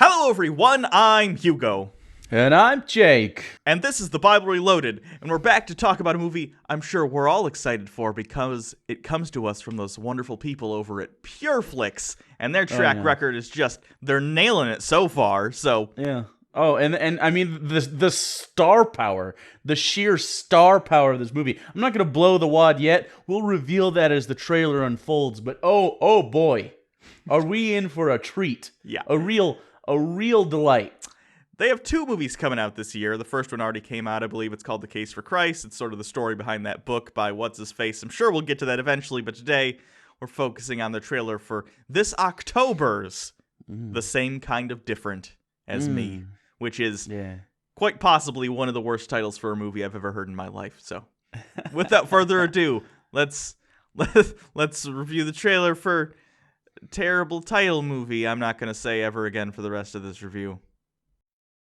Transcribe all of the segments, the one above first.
Hello everyone, I'm Hugo. And I'm Jake. And this is the Bible Reloaded, and we're back to talk about a movie I'm sure we're all excited for because it comes to us from those wonderful people over at PureFlix, and their track record is just, they're nailing it so far, so... Yeah. Oh, and I mean, the star power, the sheer star power of this movie. I'm not going to blow the wad yet. We'll reveal that as the trailer unfolds, but oh boy, are we in for a treat. Yeah. A real delight. They have two movies coming out this year. The first one already came out. I believe it's called The Case for Christ. It's sort of the story behind that book by What's-His-Face. I'm sure we'll get to that eventually, but today we're focusing on the trailer for this October's The Same Kind of Different as Me, which is quite possibly one of the worst titles for a movie I've ever heard in my life. So without further ado, let's review the trailer for terrible title movie I'm not going to say ever again for the rest of this review.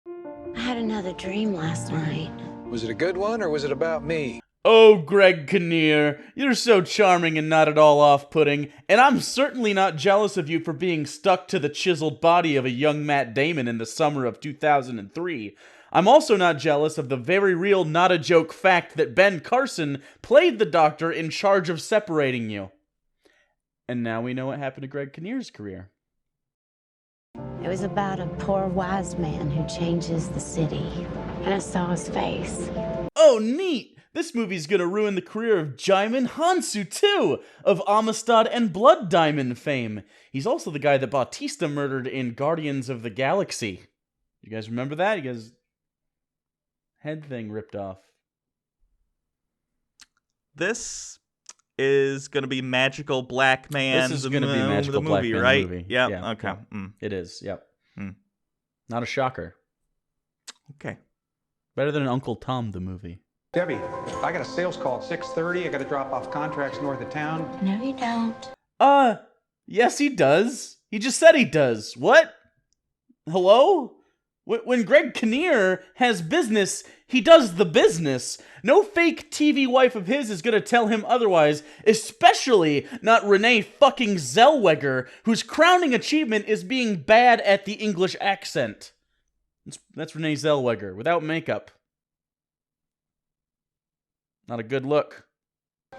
I had another dream last night. Was it a good one, or was it about me? Oh, Greg Kinnear, you're so charming and not at all off-putting, and I'm certainly not jealous of you for being stuck to the chiseled body of a young Matt Damon in the summer of 2003. I'm also not jealous of the very real, not-a-joke fact that Ben Carson played the doctor in charge of separating you. And now we know what happened to Greg Kinnear's career. It was about a poor wise man who changes the city. And I saw his face. Oh, neat! This movie's gonna ruin the career of Jaimin Hansu, too! Of Amistad and Blood Diamond fame. He's also the guy that Bautista murdered in Guardians of the Galaxy. You guys remember that? You guys... head thing ripped off. This is going to be Magical Black Man. This is going to be Magical Black Man, right? movie. Yep. Yeah, Okay. It is, yep. Not a shocker. Okay. Better than Uncle Tom, the movie. Debbie, I got a sales call at 6:30. I got to drop off contracts north of town. No, you don't. Yes he does. He just said he does. What? Hello? When Greg Kinnear has business, he does the business. No fake TV wife of his is gonna tell him otherwise, especially not Renee fucking Zellweger, whose crowning achievement is being bad at the English accent. That's Renee Zellweger, without makeup. Not a good look.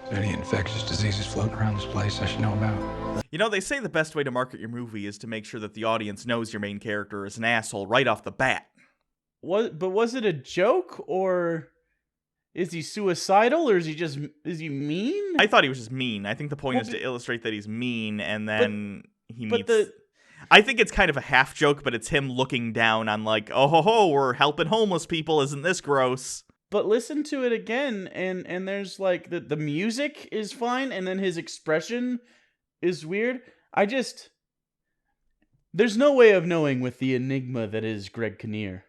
Is there any infectious diseases floating around this place I should know about? You know, they say the best way to market your movie is to make sure that the audience knows your main character is an asshole right off the bat. But was it a joke, or is he suicidal, or is he mean? I thought he was just mean. I think the point is to illustrate that he's mean, and then he meets... I think it's kind of a half joke, but it's him looking down on like, oh ho ho, we're helping homeless people, isn't this gross? But listen to it again, and there's like, the music is fine, and then his expression is weird. There's no way of knowing with the enigma that is Greg Kinnear.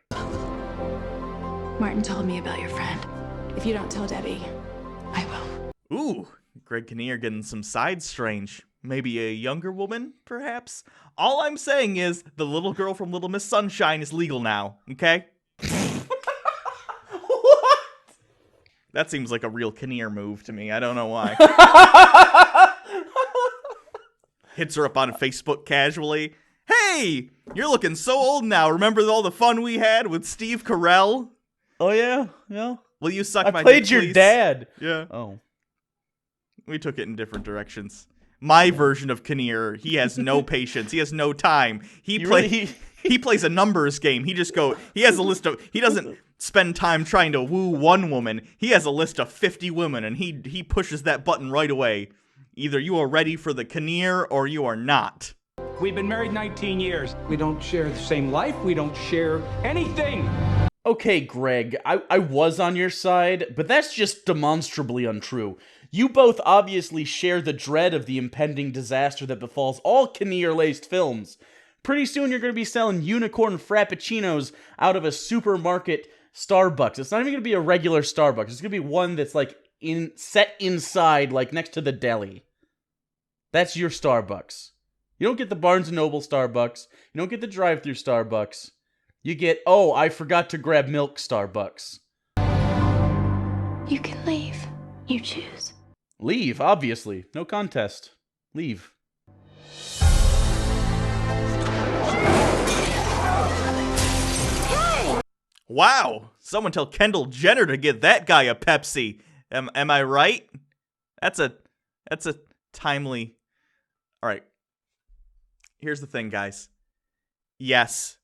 Martin told me about your friend. If you don't tell Debbie, I will. Ooh, Greg Kinnear getting some side strange. Maybe a younger woman, perhaps? All I'm saying is, the little girl from Little Miss Sunshine is legal now, okay? What? That seems like a real Kinnear move to me. I don't know why. Hits her up on Facebook casually. Hey, you're looking so old now. Remember all the fun we had with Steve Carell? Oh yeah, yeah. Will you suck my dick, I played your please? dad. Yeah. Oh. We took it in different directions. My version of Kinnear, he has no patience. He has no time. He plays a numbers game. He has a list of, he doesn't spend time trying to woo one woman. He has a list of 50 women, and he pushes that button right away. Either you are ready for the Kinnear or you are not. We've been married 19 years. We don't share the same life. We don't share anything. Okay, Greg, I was on your side, but that's just demonstrably untrue. You both obviously share the dread of the impending disaster that befalls all Kinnear-laced films. Pretty soon you're going to be selling unicorn frappuccinos out of a supermarket Starbucks. It's not even going to be a regular Starbucks. It's going to be one that's like set inside, like next to the deli. That's your Starbucks. You don't get the Barnes & Noble Starbucks. You don't get the drive-thru Starbucks. You get, oh, I forgot to grab milk Starbucks. You can leave. You choose. Leave, obviously. No contest. Leave. Wow, someone tell Kendall Jenner to get that guy a Pepsi. Am I right? That's a timely. All right. Here's the thing, guys. Yes,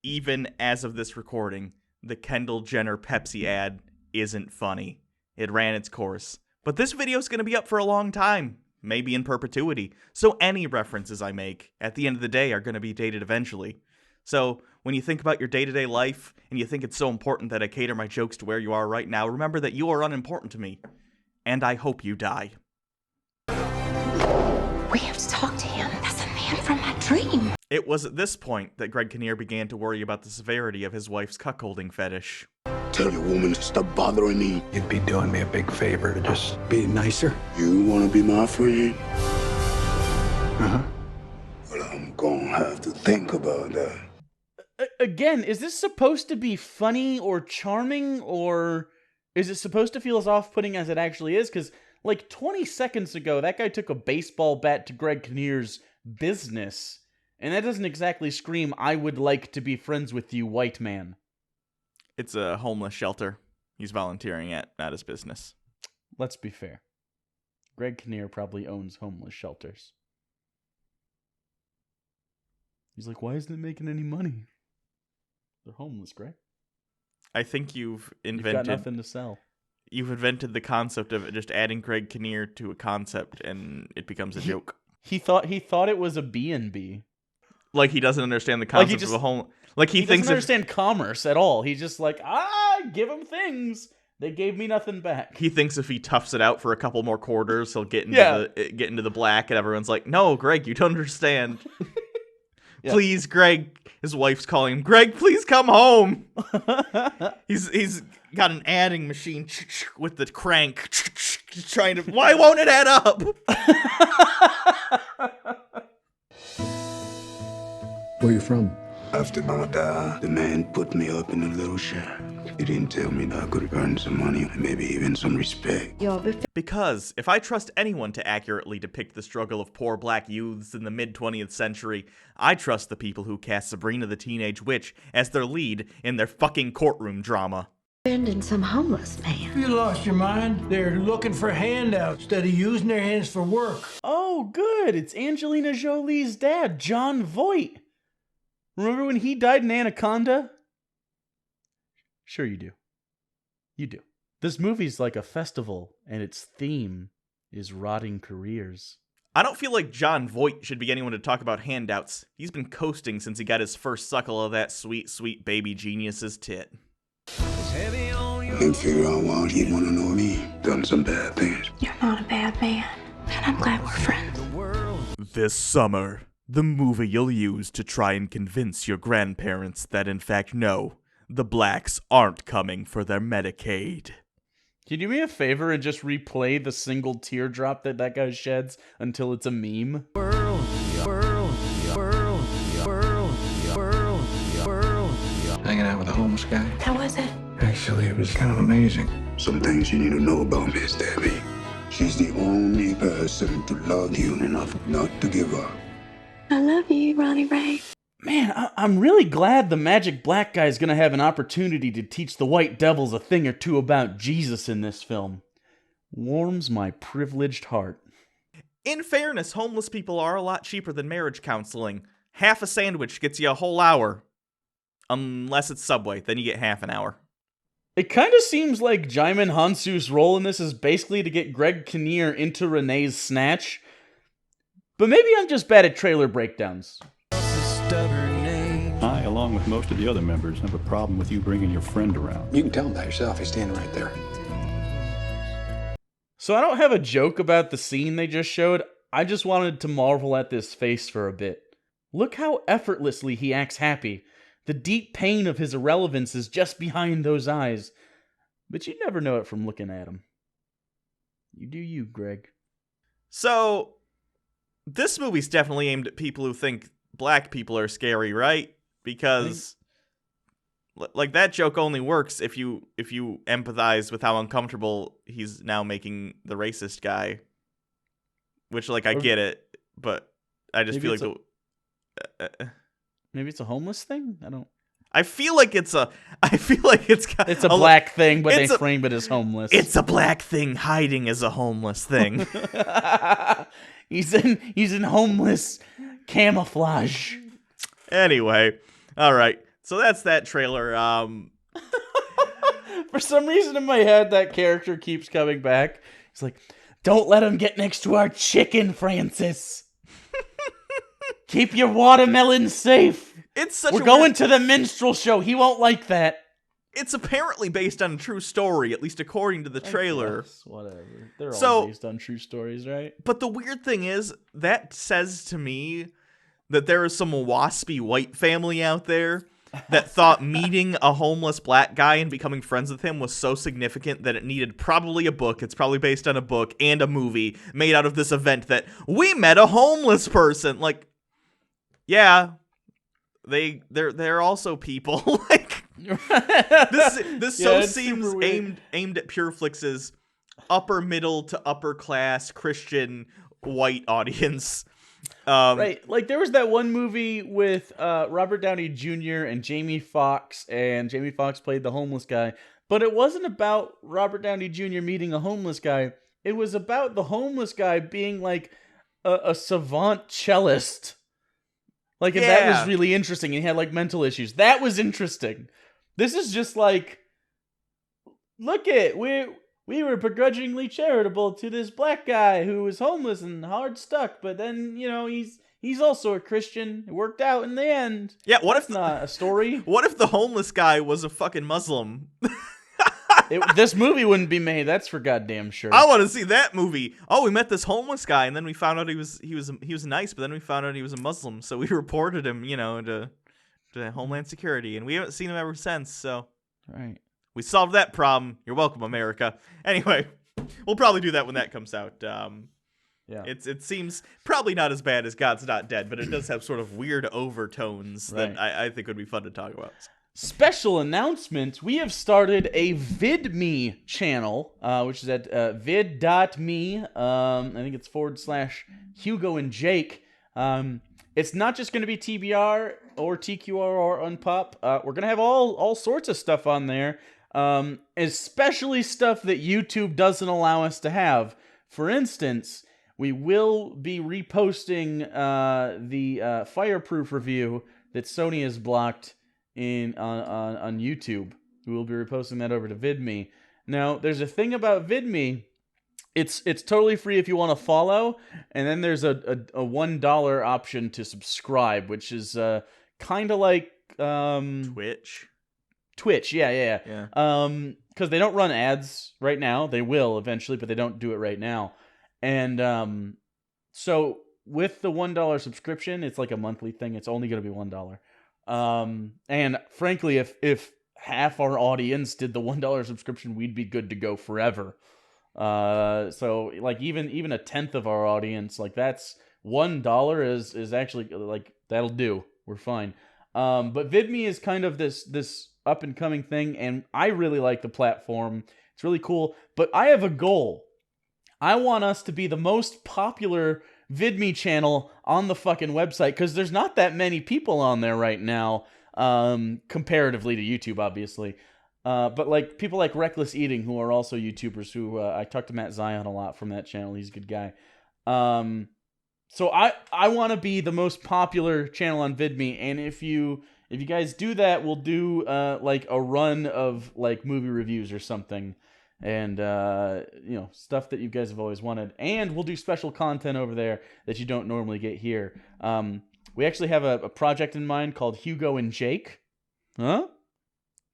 even as of this recording, the Kendall Jenner Pepsi ad isn't funny. It ran its course. But this video is going to be up for a long time, maybe in perpetuity. So any references I make, at the end of the day, are going to be dated eventually. So when you think about your day-to-day life, and you think it's so important that I cater my jokes to where you are right now, remember that you are unimportant to me. And I hope you die. We have to talk to him. That's a man from my dream. It was at this point that Greg Kinnear began to worry about the severity of his wife's cuckolding fetish. Tell your woman to stop bothering me. You'd be doing me a big favor to just be nicer. You want to be my friend? Uh-huh. Well, I'm gonna have to think about that. Again, is this supposed to be funny or charming, or is it supposed to feel as off-putting as it actually is? Because, like, 20 seconds ago, that guy took a baseball bat to Greg Kinnear's business, and that doesn't exactly scream, I would like to be friends with you, white man. It's a homeless shelter he's volunteering at, not his business. Let's be fair. Greg Kinnear probably owns homeless shelters. He's like, why isn't it making any money? They're homeless, Greg. I think you've You've got invented nothing to sell. you've invented the concept of just adding Greg Kinnear to a concept and it becomes a joke. He thought it was a B&B. Like he doesn't understand the Like he concept just- of a home. Like he He thinks doesn't understand commerce at all. He's just like, give them things. They gave me nothing back. he thinks if he toughs it out for a couple more quarters, he'll get into the black, and everyone's like, "No, Greg, you don't understand." Yeah. Please, Greg. His wife's calling him. Greg, please come home. He's got an adding machine with the crank, trying to. Why won't it add up? Where you from? After Mama died, the man put me up in a little shack. He didn't tell me that I could earn some money, maybe even some respect. Because if I trust anyone to accurately depict the struggle of poor black youths in the mid-20th century, I trust the people who cast Sabrina the Teenage Witch as their lead in their fucking courtroom drama. And some homeless man. You lost your mind. They're looking for handouts instead of using their hands for work. Oh, good. It's Angelina Jolie's dad, John Voight. Remember when he died in Anaconda? Sure you do. You do. This movie's like a festival, and its theme is rotting careers. I don't feel like John Voight should be anyone to talk about handouts. He's been coasting since he got his first suckle of that sweet, sweet baby genius's tit. Can't figure out why he'd want to know me. Done some bad things. You're not a bad man, and I'm glad we're friends. This summer, the movie you'll use to try and convince your grandparents that in fact no, the blacks aren't coming for their Medicaid. Can you do me a favor and just replay the single teardrop that guy sheds until it's a meme? Hanging out with a homeless guy? How was it? Actually, it was kind of amazing. Some things you need to know about Miss Debbie. She's the only person to love you enough not to give up. I love you, Ronnie Ray. Man, I'm really glad the magic black guy's gonna have an opportunity to teach the white devils a thing or two about Jesus in this film. Warms my privileged heart. In fairness, homeless people are a lot cheaper than marriage counseling. Half a sandwich gets you a whole hour. Unless it's Subway, then you get half an hour. It kind of seems like Jaimin Hansu's role in this is basically to get Greg Kinnear into Renee's snatch. But maybe I'm just bad at trailer breakdowns. I, along with most of the other members, have a problem with you bringing your friend around. You can tell him that yourself. He's standing right there. So I don't have a joke about the scene they just showed. I just wanted to marvel at this face for a bit. Look how effortlessly he acts happy. The deep pain of his irrelevance is just behind those eyes. But you never know it from looking at him. You do you, Greg. So, this movie's definitely aimed at people who think black people are scary, right? Because like that joke only works if you empathize with how uncomfortable he's now making the racist guy. Which, like, I get it, but I just feel like maybe it's a homeless thing? I don't. I feel like it's got It's a black thing, but they it's a- frame it as homeless. It's a black thing hiding as a homeless thing. He's in homeless camouflage. Anyway, all right. So that's that trailer. For some reason in my head, that character keeps coming back. He's like, "Don't let him get next to our chicken, Francis. Keep your watermelon safe. We're going to the minstrel show. He won't like that." It's apparently based on a true story, at least according to the trailer. Whatever. They're So- all based on true stories, right? But the weird thing is, that says to me that there is some waspy white family out there that thought meeting a homeless black guy and becoming friends with him was so significant that it needed probably a book. It's probably based on a book and a movie made out of this event that we met a homeless person. Like, yeah, they're also people. Like, this so seems aimed at PureFlix's upper middle to upper class Christian white audience. Right, like there was that one movie with Robert Downey Jr. and Jamie Foxx, and Jamie Foxx played the homeless guy, but it wasn't about Robert Downey Jr. meeting a homeless guy. It was about the homeless guy being like a savant cellist. Like, and that was really interesting. He had like mental issues. That was interesting. This is just like, look at, we were begrudgingly charitable to this black guy who was homeless and hard stuck, but then, you know, he's also a Christian. It worked out in the end. Yeah, That's not a story? What if the homeless guy was a fucking Muslim? This movie wouldn't be made. That's for goddamn sure. I want to see that movie. Oh, we met this homeless guy, and then we found out he was nice, but then we found out he was a Muslim, so we reported him, you know, to Homeland Security, and we haven't seen him ever since. So, right. We solved that problem. You're welcome, America. Anyway, we'll probably do that when that comes out. Yeah. It seems probably not as bad as God's Not Dead, but it does have sort of weird overtones that I think would be fun to talk about. Special announcement, we have started a VidMe channel, which is at vid.me. I think it's /Hugo and Jake. It's not just going to be TBR or TQR or Unpop. We're going to have all sorts of stuff on there, especially stuff that YouTube doesn't allow us to have. For instance, we will be reposting the Fireproof review that Sony has blocked on YouTube. We will be reposting that over to VidMe. Now, there's a thing about VidMe. It's totally free if you want to follow, and then there's a $1 option to subscribe, which is kind of like Twitch, yeah. Because they don't run ads right now. They will eventually, but they don't do it right now. And so with the $1 subscription, it's like a monthly thing. It's only going to be $1. And frankly, if half our audience did the $1 subscription, we'd be good to go forever. So like even a tenth of our audience, like that's $1 is actually like that'll do. We're fine. But VidMe is kind of this up and coming thing, and I really like the platform. It's really cool. But I have a goal. I want us to be the most popular VidMe channel on the fucking website, because there's not that many people on there right now, comparatively to YouTube, obviously. But like people like Reckless Eating, who are also YouTubers, who I talk to Matt Zion a lot from that channel. He's a good guy. So I want to be the most popular channel on VidMe, and if you guys do that, we'll do like a run of like movie reviews or something. And, stuff that you guys have always wanted. And we'll do special content over there that you don't normally get here. We actually have a project in mind called Hugo and Jake. Huh?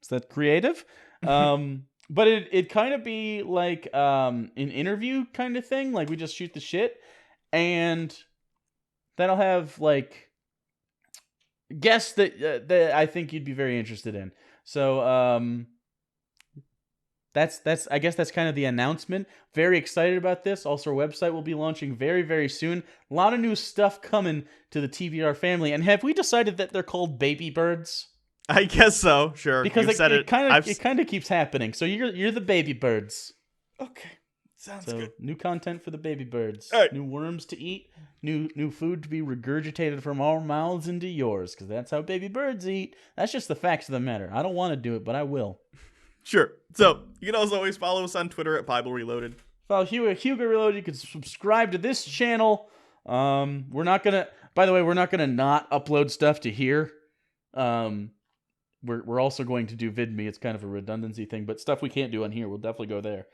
Is that creative? But it'd kind of be like an interview kind of thing. Like we just shoot the shit. And that'll have like guests that I think you'd be very interested in. So, That's I guess that's kind of the announcement. Very excited about this. Also, our website will be launching very, very soon. A lot of new stuff coming to the TBR family. And have we decided that they're called baby birds? I guess so. Sure. Because it kind of keeps happening. So you're the baby birds. Okay. Sounds So good. new content for the baby birds. All right. New worms to eat. New food to be regurgitated from our mouths into yours, because that's how baby birds eat. That's just the facts of the matter. I don't want to do it, but I will. Sure. So you can also always follow us on Twitter at Bible Reloaded. Follow Hugo Reloaded. You can subscribe to this channel. We're not gonna. By the way, we're not gonna not upload stuff to here. We're also going to do VidMe. It's kind of a redundancy thing, but stuff we can't do on here, we'll definitely go there.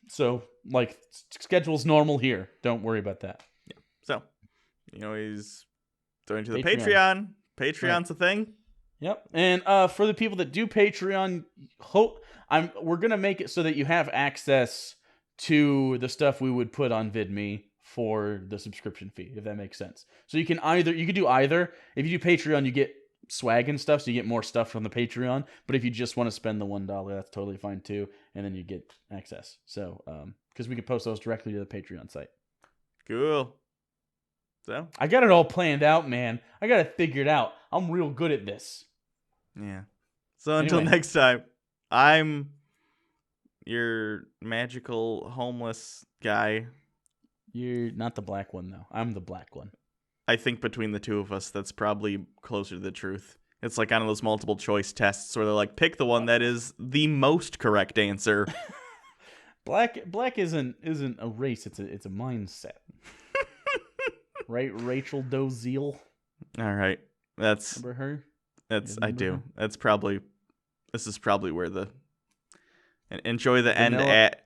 So, like, schedule's normal here. Don't worry about that. Yeah. So, you know, he's going to the Patreon. Patreon's a thing. Yep. And for the people that do Patreon, we're gonna make it so that you have access to the stuff we would put on VidMe for the subscription fee, if that makes sense. So you can do either. If you do Patreon, you get swag and stuff, so you get more stuff from the Patreon. But if you just want to spend the $1, that's totally fine too, and then you get access. So, because we can post those directly to the Patreon site. Cool. So I got it all planned out, man. I got it figured out. I'm real good at this. yeah. So until next time, I'm your magical homeless guy. You're not the black one, though. I'm the black one. I think between the two of us, that's probably closer to the truth. It's like one of those multiple choice tests where they're like, pick the one that is the most correct answer. Black isn't a race. It's a mindset. Right, Rachel Doziel. All right, Remember her? I do. This is probably where the enjoy the end at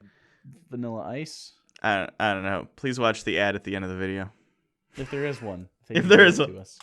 Vanilla Ice. I don't know. Please watch the ad at the end of the video. If there is one. If there is one. To us.